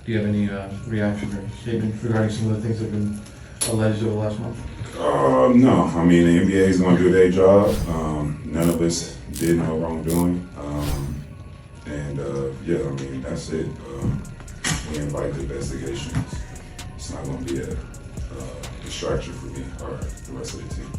Do you have any reaction or statement regarding some of the things that have been alleged over the last month? No. I mean, the NBA is going to do their job. None of us did no wrongdoing. Yeah, I mean, that's it. We invite the investigations. It's not going to be a distraction for me or the rest of the team.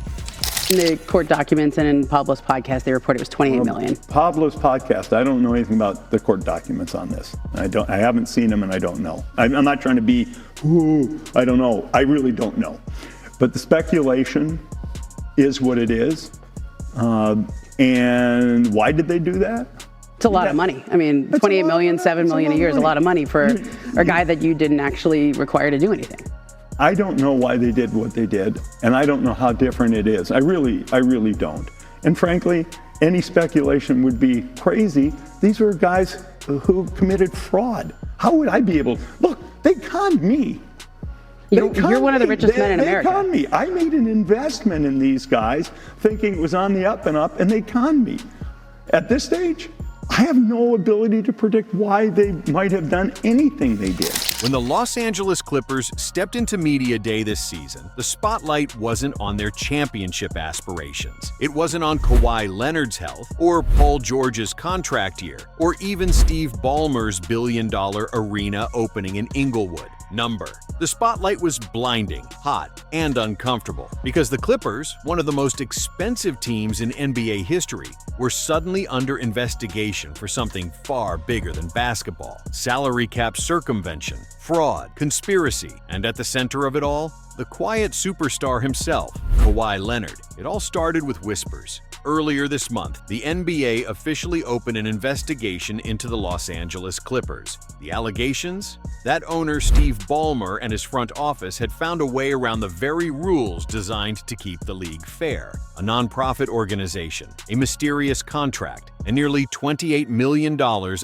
In the court documents and in Pablo's podcast, they reported it was $28 million. Pablo's podcast, I don't know anything about the court documents on this. I haven't seen them and I don't know. I'm not trying to be, I don't know. I really don't know. But the speculation is what it is. And why did they do that? It's a lot of money. I mean, $28 million, $7 million a year is a lot of money for a guy that you didn't actually require to do anything. I don't know why they did what they did, and I don't know how different it is. I really don't. And frankly, any speculation would be crazy. These were guys who committed fraud. How would I be able? Look, they conned me. You're one of the richest men in America. They conned me. I made an investment in these guys thinking it was on the up and up, and they conned me. At this stage, I have no ability to predict why they might have done anything they did. When the Los Angeles Clippers stepped into media day this season, the spotlight wasn't on their championship aspirations. It wasn't on Kawhi Leonard's health, or Paul George's contract year, or even Steve Ballmer's billion-dollar arena opening in Inglewood. The spotlight was blinding, hot, and uncomfortable because the Clippers, one of the most expensive teams in NBA history, were suddenly under investigation for something far bigger than basketball: salary cap circumvention, fraud, conspiracy, and at the center of it all, the quiet superstar himself, Kawhi Leonard. It all started with whispers. Earlier this month, the NBA officially opened an investigation into the Los Angeles Clippers. The allegations? That owner, Steve Ballmer, and his front office had found a way around the very rules designed to keep the league fair. A nonprofit organization, a mysterious contract, and nearly $28 million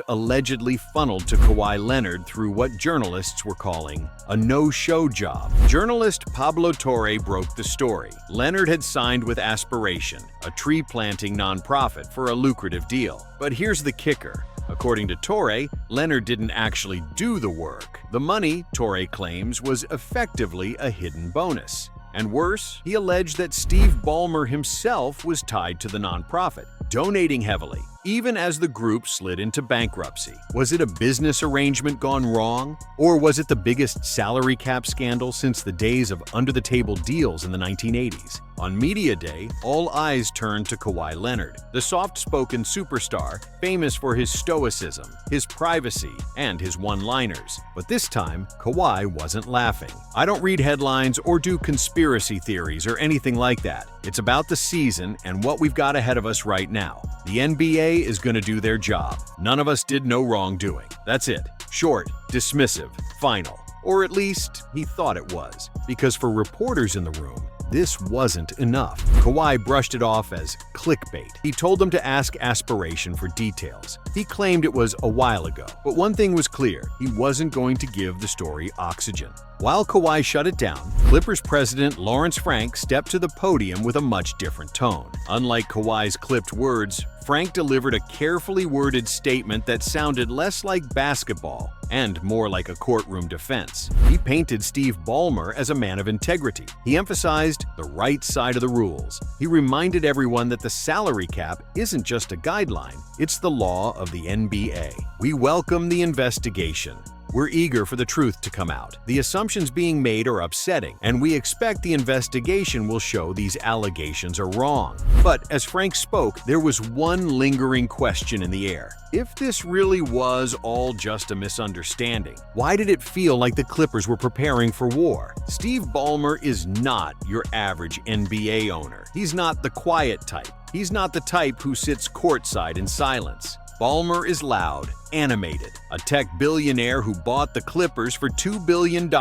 allegedly funneled to Kawhi Leonard through what journalists were calling a no-show job. Journalist Pablo Torre broke the story. Leonard had signed with Aspiration, a tree-planting nonprofit, for a lucrative deal. But here's the kicker. According to Torre, Leonard didn't actually do the work. The money, Torre claims, was effectively a hidden bonus. And worse, he alleged that Steve Ballmer himself was tied to the nonprofit, donating heavily, even as the group slid into bankruptcy. Was it a business arrangement gone wrong? Or was it the biggest salary cap scandal since the days of under-the-table deals in the 1980s? On Media Day, all eyes turned to Kawhi Leonard, the soft-spoken superstar famous for his stoicism, his privacy, and his one-liners. But this time, Kawhi wasn't laughing. I don't read headlines or do conspiracy theories or anything like that. It's about the season and what we've got ahead of us right now. The NBA is going to do their job. None of us did no wrongdoing. That's it. Short, dismissive, final. Or at least, he thought it was. Because for reporters in the room, this wasn't enough. Kawhi brushed it off as clickbait. He told them to ask Aspiration for details. He claimed it was a while ago. But one thing was clear, he wasn't going to give the story oxygen. While Kawhi shut it down, Clippers president Lawrence Frank stepped to the podium with a much different tone. Unlike Kawhi's clipped words, Frank delivered a carefully worded statement that sounded less like basketball and more like a courtroom defense. He painted Steve Ballmer as a man of integrity. He emphasized the right side of the rules. He reminded everyone that the salary cap isn't just a guideline, it's the law of the NBA. We welcome the investigation. We're eager for the truth to come out. The assumptions being made are upsetting, and we expect the investigation will show these allegations are wrong. But as Frank spoke, there was one lingering question in the air. If this really was all just a misunderstanding, why did it feel like the Clippers were preparing for war? Steve Ballmer is not your average NBA owner. He's not the quiet type. He's not the type who sits courtside in silence. Ballmer is loud, animated, a tech billionaire who bought the Clippers for $2 billion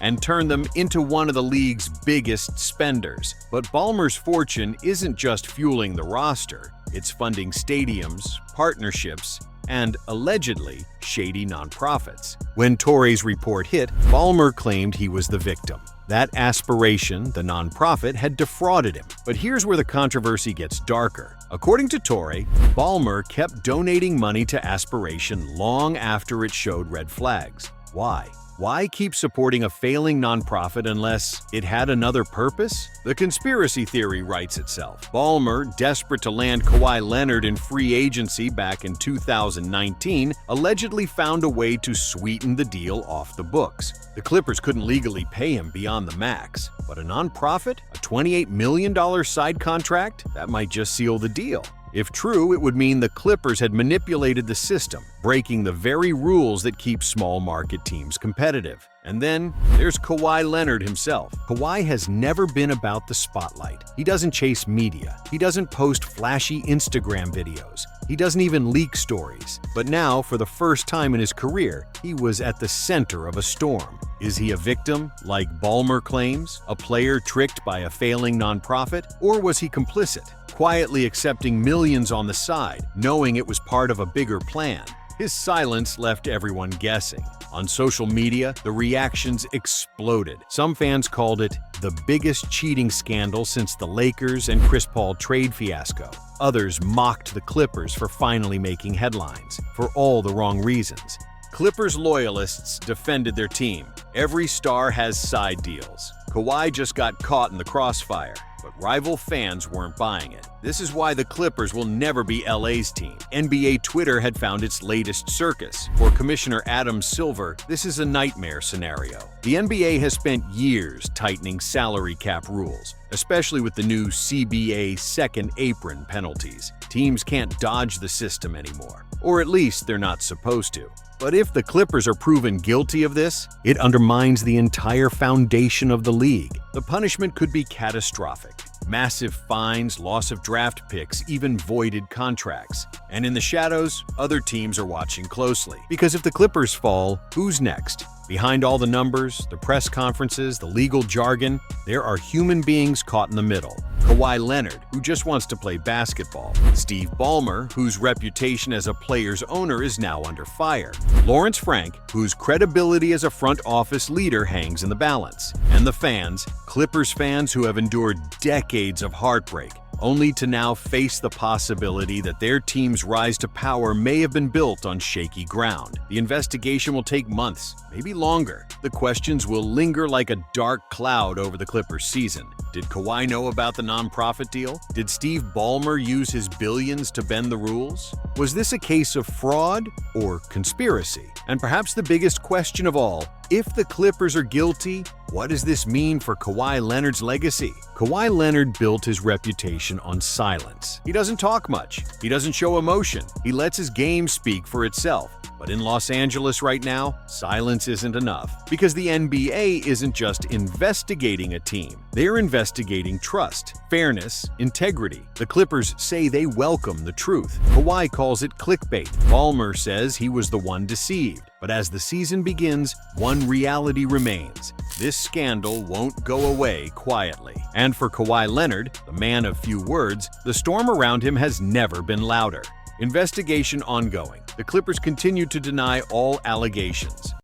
and turned them into one of the league's biggest spenders. But Ballmer's fortune isn't just fueling the roster, it's funding stadiums, partnerships, and, allegedly, shady nonprofits. When Torre's report hit, Ballmer claimed he was the victim. That Aspiration, the nonprofit, had defrauded him. But here's where the controversy gets darker. According to Torre, Ballmer kept donating money to Aspiration long after it showed red flags. Why? Why keep supporting a failing nonprofit unless it had another purpose? The conspiracy theory writes itself. Ballmer, desperate to land Kawhi Leonard in free agency back in 2019, allegedly found a way to sweeten the deal off the books. The Clippers couldn't legally pay him beyond the max, but a nonprofit? A $28 million side contract? That might just seal the deal. If true, it would mean the Clippers had manipulated the system, breaking the very rules that keep small market teams competitive. And then there's Kawhi Leonard himself. Kawhi has never been about the spotlight. He doesn't chase media. He doesn't post flashy Instagram videos. He doesn't even leak stories. But now, for the first time in his career, he was at the center of a storm. Is he a victim, like Ballmer claims? A player tricked by a failing nonprofit? Or was he complicit, quietly accepting millions on the side, knowing it was part of a bigger plan? His silence left everyone guessing. On social media, the reactions exploded. Some fans called it the biggest cheating scandal since the Lakers and Chris Paul trade fiasco. Others mocked the Clippers for finally making headlines, for all the wrong reasons. Clippers loyalists defended their team. Every star has side deals. Kawhi just got caught in the crossfire, but rival fans weren't buying it. This is why the Clippers will never be LA's team. NBA Twitter had found its latest circus. For Commissioner Adam Silver, this is a nightmare scenario. The NBA has spent years tightening salary cap rules, especially with the new CBA second apron penalties. Teams can't dodge the system anymore, or at least they're not supposed to. But if the Clippers are proven guilty of this, it undermines the entire foundation of the league. The punishment could be catastrophic. Massive fines, loss of draft picks, even voided contracts. And in the shadows, other teams are watching closely. Because if the Clippers fall, who's next? Behind all the numbers, the press conferences, the legal jargon, there are human beings caught in the middle. Kawhi Leonard, who just wants to play basketball. Steve Ballmer, whose reputation as a player's owner is now under fire. Lawrence Frank, whose credibility as a front office leader hangs in the balance. And the fans, Clippers fans who have endured decades of heartbreak, only to now face the possibility that their team's rise to power may have been built on shaky ground. The investigation will take months, maybe longer. The questions will linger like a dark cloud over the Clippers season. Did Kawhi know about the nonprofit deal? Did Steve Ballmer use his billions to bend the rules? Was this a case of fraud or conspiracy? And perhaps the biggest question of all, if the Clippers are guilty, what does this mean for Kawhi Leonard's legacy? Kawhi Leonard built his reputation on silence. He doesn't talk much. He doesn't show emotion. He lets his game speak for itself. But in Los Angeles right now, silence isn't enough. Because the NBA isn't just investigating a team. They're investigating trust, fairness, integrity. The Clippers say they welcome the truth. Kawhi calls it clickbait. Ballmer says he was the one deceived. But as the season begins, one reality remains. This scandal won't go away quietly. And for Kawhi Leonard, the man of few words, the storm around him has never been louder. Investigation ongoing. The Clippers continue to deny all allegations.